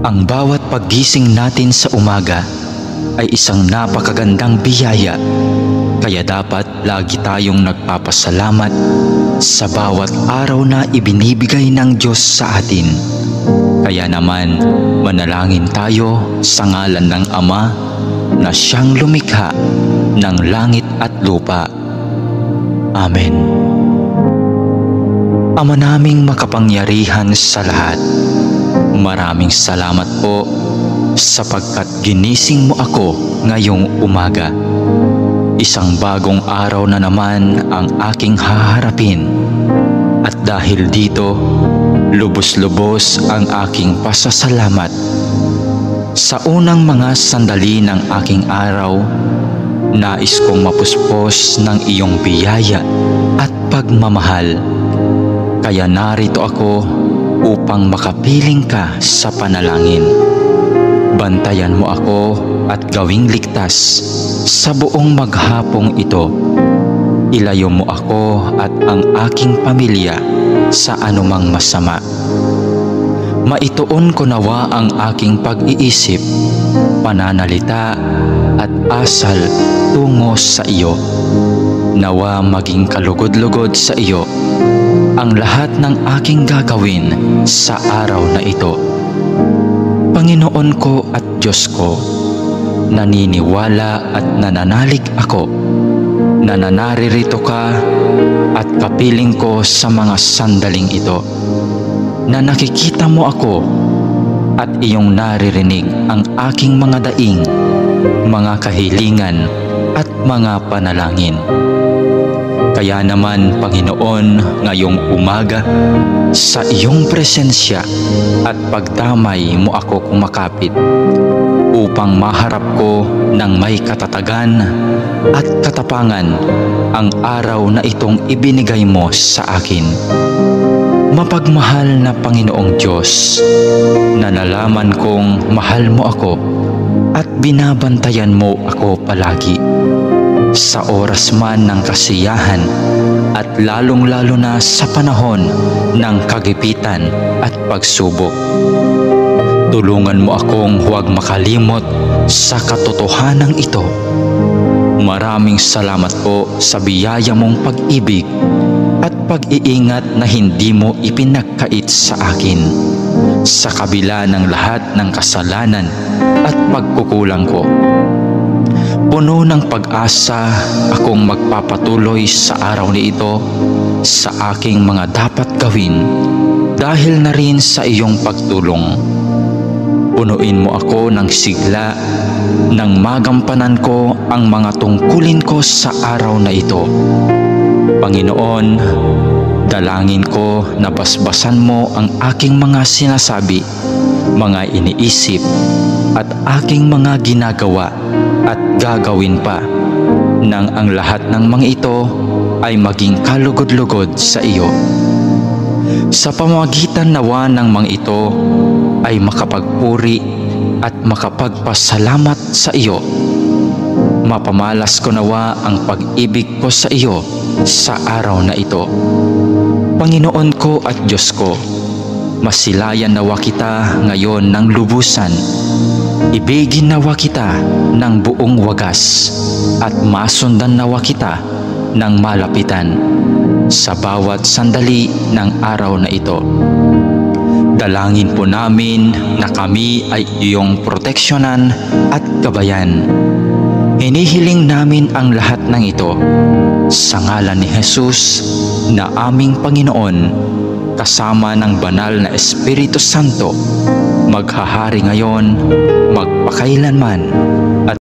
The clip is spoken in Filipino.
Ang bawat paggising natin sa umaga ay isang napakagandang biyaya, kaya dapat lagi tayong nagpapasalamat sa bawat araw na ibinibigay ng Diyos sa atin. Kaya naman, manalangin tayo sa ngalan ng Ama na siyang lumikha ng langit at lupa. Amen. Ama naming makapangyarihan sa lahat, maraming salamat po sapagkat ginising mo ako ngayong umaga. Isang bagong araw na naman ang aking haharapin. At dahil dito, lubos-lubos ang aking pasasalamat. Sa unang mga sandali ng aking araw, nais kong mapuspos ng iyong biyaya at pagmamahal. Kaya narito ako upang makapiling ka sa panalangin. Bantayan mo ako at gawing ligtas sa buong maghapong ito. Ilayo mo ako at ang aking pamilya sa anumang masama. Maituon ko nawa ang aking pag-iisip, pananalita at asal tungo sa iyo. Nawa maging kalugod-lugod sa iyo ang lahat ng aking gagawin sa araw na ito. Panginoon ko at Diyos ko, naniniwala at nananalig ako na naririto ka at kapiling ko sa mga sandaling ito, na nakikita mo ako at iyong naririnig ang aking mga daing, mga kahilingan at mga panalangin. Kaya naman, Panginoon, ngayong umaga, sa iyong presensya at pagdamay mo ako kumakapit upang maharap ko ng may katatagan at katapangan ang araw na itong ibinigay mo sa akin. Mapagmahal na Panginoong Diyos, na nalaman kong mahal mo ako at binabantayan mo ako palagi. Sa oras man ng kasiyahan at lalong-lalo na sa panahon ng kagipitan at pagsubok. Tulungan mo akong huwag makalimot sa katotohanan ito. Maraming salamat po sa biyaya mong pag-ibig at pag-iingat na hindi mo ipinagkait sa akin, sa kabila ng lahat ng kasalanan at pagkukulang ko. Puno ng pag-asa akong magpapatuloy sa araw na ito sa aking mga dapat gawin dahil na rin sa iyong pagtulong. Punuin mo ako ng sigla nang magampanan ko ang mga tungkulin ko sa araw na ito. Panginoon, dalangin ko na basbasan mo ang aking mga sinasabi, mga iniisip at aking mga ginagawa at gagawin pa, nang ang lahat ng mga ito ay maging kalugod-lugod sa iyo. Sa pamamagitan nawa ng mga ito ay makapagpuri at makapagpasalamat sa iyo. Mapamalas ko nawa ang pag-ibig ko sa iyo sa araw na ito. Panginoon ko at Diyos ko, masilayan nawa kita ngayon ng lubusan. Ibigin nawa kita ng buong wagas at masundan nawa kita ng malapitan sa bawat sandali ng araw na ito. Dalangin po namin na kami ay iyong proteksyonan at gabayan. Hinihiling namin ang lahat ng ito sa ngalan ni Jesus na aming Panginoon, kasama ng banal na Espiritu Santo, maghahari ngayon, magpakailanman, at